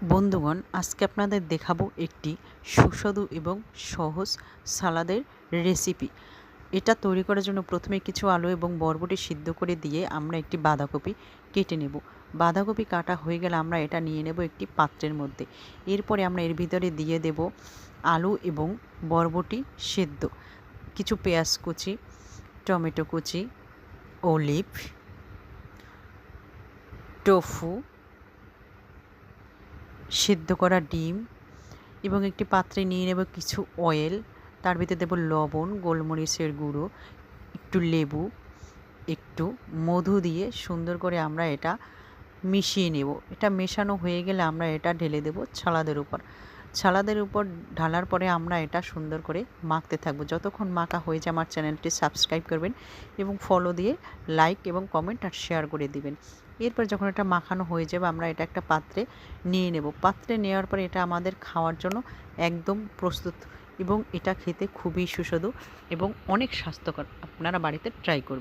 বন্ধুগণ, আজকে আপনাদের দেখাবো একটি সুস্বাদু এবং সহজ সালাদের রেসিপি। এটা তৈরি করার জন্য প্রথমে কিছু আলু এবং বরবটি সিদ্ধ করে দিয়ে আমরা একটি বাঁধাকপি কেটে নেব। বাঁধাকপি কাটা হয়ে গেলে আমরা এটা নিয়ে নেব একটি পাত্রের মধ্যে। এরপরে আমরা এর ভিতরে দিয়ে দেব আলু এবং বরবটি সেদ্ধ, কিছু পেঁয়াজ কুচি, টমেটো কুচি, অলিভ, টোফু, সেদ্ধ করা ডিম এবং একটি পাত্রে নিয়ে নেব কিছু অয়েল। তার ভিতরে দেব লবণ, গোলমরিচের গুঁড়ো, একটু লেবু, একটু মধু দিয়ে সুন্দর করে আমরা এটা মিশিয়ে নেব। এটা মেশানো হয়ে গেলে আমরা এটা ঢেলে দেব ছালাদের উপর। ছালাদের উপর ঢালার পরে আমরা এটা সুন্দর করে মাখতে থাকবো। যতক্ষণ মাখা হয়ে যায় আমার চ্যানেলটি সাবস্ক্রাইব করবেন এবং ফলো দিয়ে লাইক এবং কমেন্ট আর শেয়ার করে দিবেন। এরপর যখন এটা মাখানো হয়ে যাবে আমরা এটা একটা পাত্রে নিয়ে নেব। পাত্রে নেওয়ার পরে এটা আমাদের খাওয়ার জন্য একদম প্রস্তুত এবং এটা খেতে খুবই সুস্বাদু এবং অনেক স্বাস্থ্যকর। আপনারা বাড়িতে ট্রাই করবেন।